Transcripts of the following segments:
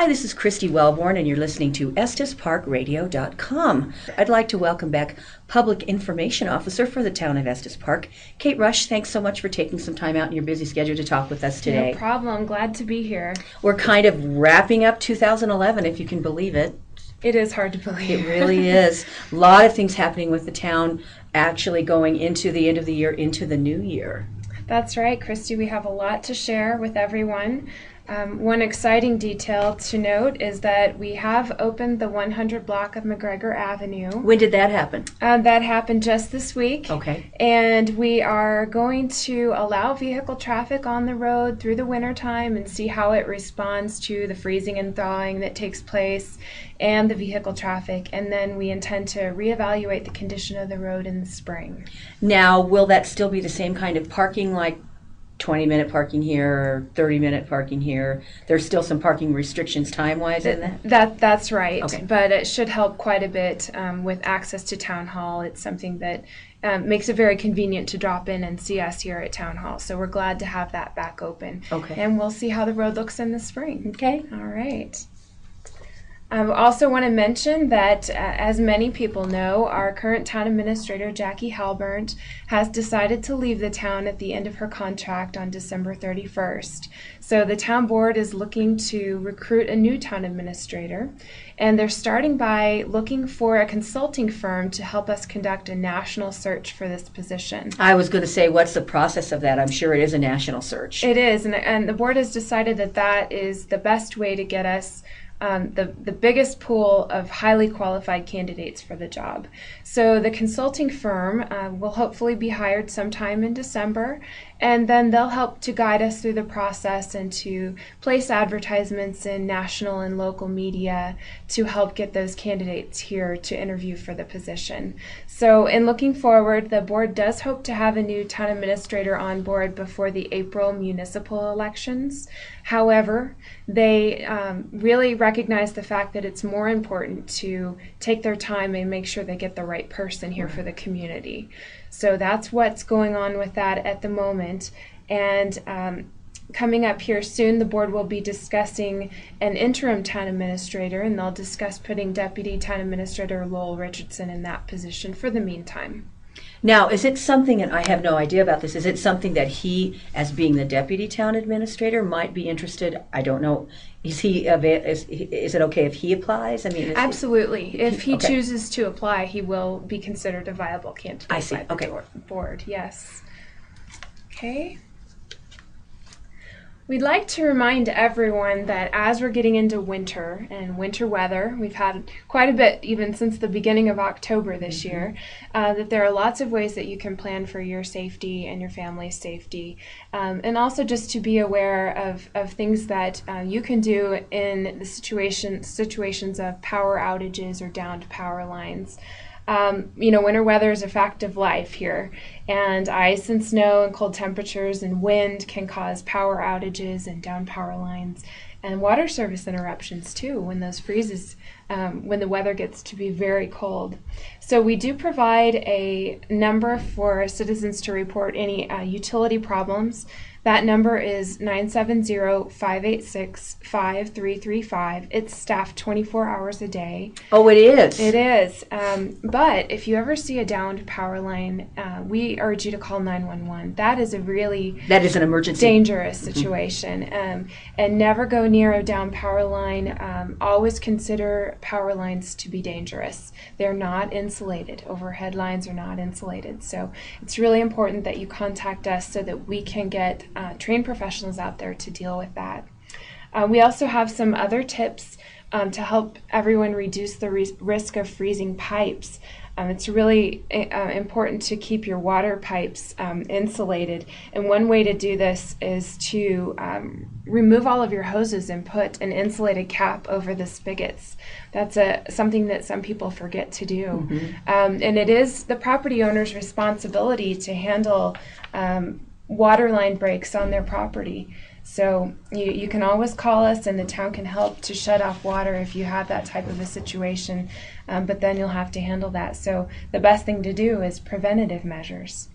Hi, this is Christy Wellborn, and you're listening to EstasParkRadio.com. I'd like to welcome back Public Information Officer for the town of Estes Park, Kate Rush. Thanks so much for taking some time out in your busy schedule to talk with us today. No problem. Glad to be here. We're kind of wrapping up 2011, if you can believe it. It is hard to believe. It really is. A lot of things happening with the town actually going into the end of the year, into the new year. That's right, Christy. We have a lot to share with everyone. One exciting detail to note is that we have opened the 100 block of MaGregor Avenue. When did that happen? That happened just this week. Okay. And we are going to allow vehicle traffic on the road through the winter time and see how it responds to the freezing and thawing that takes place and the vehicle traffic. And then we intend to reevaluate the condition of the road in the spring. Now, will that still be the same kind of parking, like 20-minute parking here or 30-minute parking here? There's still some parking restrictions time-wise in that? That's right. Okay. But it should help quite a bit with access to Town Hall. It's something that makes it very convenient to drop in and see us here at Town Hall. So we're glad to have that back open. Okay. And we'll see how the road looks in the spring. Okay. All right. I also want to mention that, as many people know, our current town administrator, Jackie Halburnt, has decided to leave the town at the end of her contract on December 31st. So the town board is looking to recruit a new town administrator, and they're starting by looking for a consulting firm to help us conduct a national search for this position. I was going to say, what's the process of that? I'm sure it is a national search. It is, and the board has decided that that is the best way to get us the biggest pool of highly qualified candidates for the job. So the consulting firm will hopefully be hired sometime in December, and then they'll help to guide us through the process and to place advertisements in national and local media to help get those candidates here to interview for the position. So in looking forward, the board does hope to have a new town administrator on board before the April municipal elections. However, they really recognize the fact that it's more important to take their time and make sure they get the right person here for the community. So that's what's going on with that at the moment. And coming up here soon, the board will be discussing an interim town administrator, and they'll discuss putting Deputy Town Administrator Lowell Richardson in that position for the meantime. Now, is it something, and I have no idea about this, is it something that he, as being the deputy town administrator, might be interested? I don't know. Is it okay if he applies? I mean, absolutely. If he okay. chooses to apply, he will be considered a viable candidate I see. by the Okay. board. Yes. Okay. We'd like to remind everyone that as we're getting into winter and winter weather, we've had quite a bit even since the beginning of October this year, that there are lots of ways that you can plan for your safety and your family's safety, and also just to be aware of things that you can do in the situations of power outages or downed power lines. Winter weather is a fact of life here, and ice and snow and cold temperatures and wind can cause power outages and down power lines and water service interruptions too when those freezes, when the weather gets to be very cold. So we do provide a number for citizens to report any utility problems. That number is 970-586-5335. It's staffed 24 hours a day. Oh, it is? It is. But if you ever see a downed power line, we urge you to call 911. That is an emergency. Dangerous situation. And never go near a downed power line. Always consider power lines to be dangerous. They're not insulated. Overhead lines are not insulated. So it's really important that you contact us so that we can get trained professionals out there to deal with that. We also have some other tips to help everyone reduce the risk of freezing pipes. It's really important to keep your water pipes insulated, and one way to do this is to remove all of your hoses and put an insulated cap over the spigots. That's something that some people forget to do. Mm-hmm. And it is the property owner's responsibility to handle water line breaks on their property. So you can always call us, and the town can help to shut off water if you have that type of a situation, but then you'll have to handle that. So the best thing to do is preventative measures.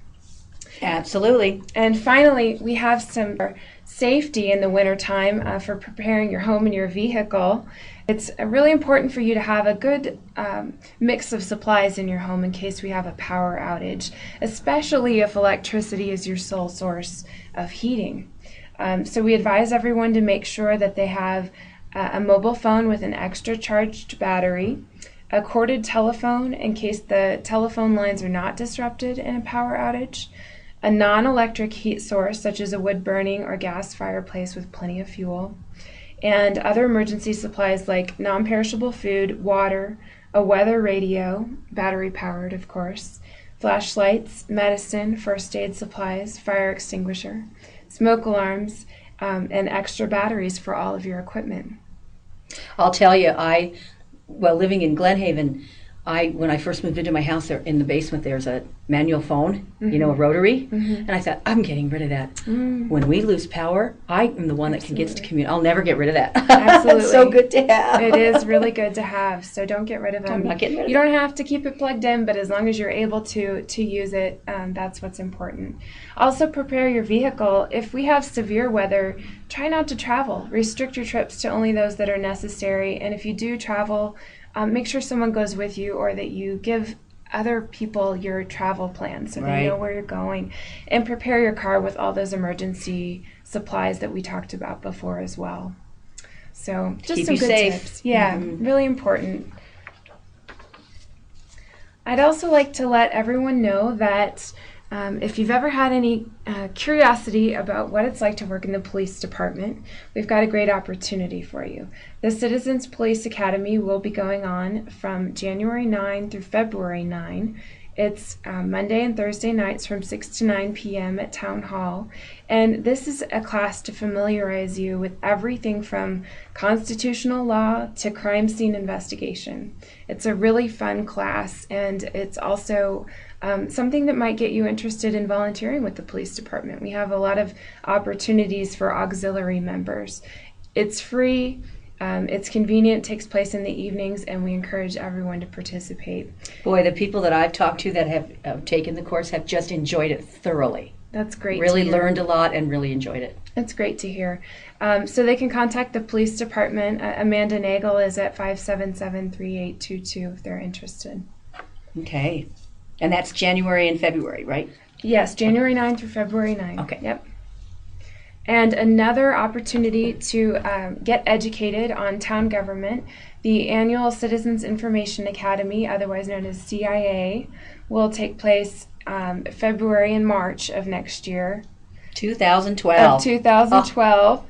Absolutely. And finally, we have some safety in the wintertime for preparing your home and your vehicle, it's really important for you to have a good mix of supplies in your home in case we have a power outage, especially if electricity is your sole source of heating. So we advise everyone to make sure that they have a mobile phone with an extra charged battery, a corded telephone in case the telephone lines are not disrupted in a power outage, a non-electric heat source such as a wood-burning or gas fireplace with plenty of fuel, and other emergency supplies like non-perishable food, water, a weather radio, battery-powered of course, flashlights, medicine, first aid supplies, fire extinguisher, smoke alarms, and extra batteries for all of your equipment. I'll tell you, living in Glenhaven, when I first moved into my house, there in the basement, there's a manual phone, a rotary, and I thought, I'm getting rid of that. When we lose power, I am the one that gets to communicate. I'll never get rid of that. Absolutely. It's so good to have. It is really good to have, so don't get rid of them. I'm not getting rid of You don't have to keep it plugged in, but as long as you're able to use it, that's what's important. Also, prepare your vehicle. If we have severe weather, try not to travel. Restrict your trips to only those that are necessary, and if you do travel, make sure someone goes with you or that you give other people your travel plan so they know where you're going. And prepare your car with all those emergency supplies that we talked about before as well. So just keep some you good safe. tips. Yeah, really important. I'd also like to let everyone know that if you've ever had any curiosity about what it's like to work in the police department, we've got a great opportunity for you. The Citizens Police Academy will be going on from January 9 through February 9. It's Monday and Thursday nights from 6 to 9 p.m. at Town Hall. And this is a class to familiarize you with everything from constitutional law to crime scene investigation. It's a really fun class, and it's also something that might get you interested in volunteering with the police department. We have a lot of opportunities for auxiliary members. It's free. It's convenient, takes place in the evenings, and we encourage everyone to participate. Boy, the people that I've talked to that have taken the course have just enjoyed it thoroughly. That's great. Really to hear. learned a lot and really enjoyed it. That's great to hear. So they can contact the police department. Amanda Nagel is at 577-3822 if they're interested. Okay. And that's January and February, right? Yes, January 9 through February 9. Okay. Yep. And another opportunity to get educated on town government, the annual Citizens Information Academy, otherwise known as CIA, will take place February and March of next year. 2012. Of 2012. Oh.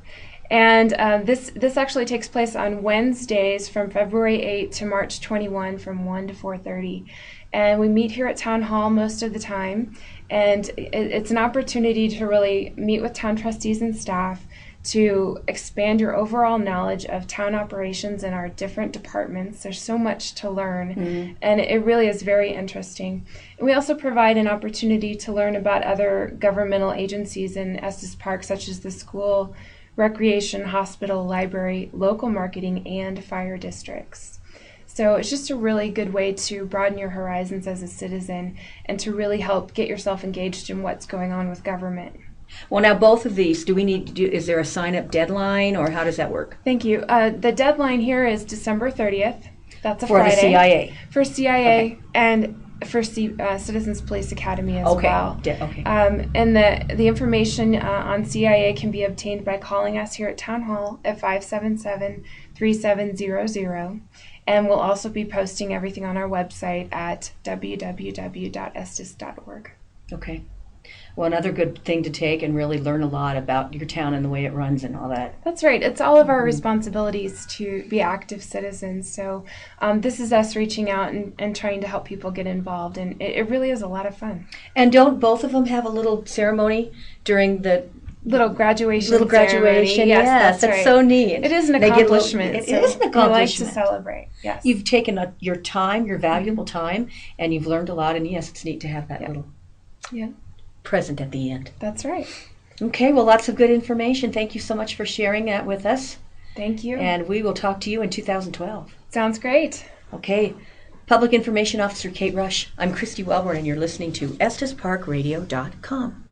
And this actually takes place on Wednesdays from February 8 to March 21 from 1 to 4:30. And we meet here at Town Hall most of the time. And it's an opportunity to really meet with town trustees and staff to expand your overall knowledge of town operations in our different departments. There's so much to learn, and it really is very interesting. And we also provide an opportunity to learn about other governmental agencies in Estes Park, such as the school, recreation, hospital, library, local marketing, and fire districts. So it's just a really good way to broaden your horizons as a citizen and to really help get yourself engaged in what's going on with government. Well, now both of these, is there a sign-up deadline, or how does that work? Thank you. The deadline here is December 30th. That's a For Friday. the CIA? For CIA, okay. And for Citizens Police Academy as okay. well. Okay. And the information on CIA can be obtained by calling us here at Town Hall at 577-3700. And we'll also be posting everything on our website at www.estes.org. Okay. Well, another good thing to take and really learn a lot about your town and the way it runs and all that. That's right. It's all of our responsibilities to be active citizens. So this is us reaching out and trying to help people get involved. And it really is a lot of fun. And don't both of them have a little ceremony during the... Little graduation ceremony. Yes, that's right. So neat. It is an accomplishment. It is an accomplishment. We like to celebrate. Yes. You've taken your time, your valuable time, and you've learned a lot. And yes, it's neat to have that little present at the end. That's right. Okay, well, lots of good information. Thank you so much for sharing that with us. Thank you. And we will talk to you in 2012. Sounds great. Okay. Public Information Officer Kate Rush. I'm Christy Wellborn, and you're listening to EstesParkRadio.com.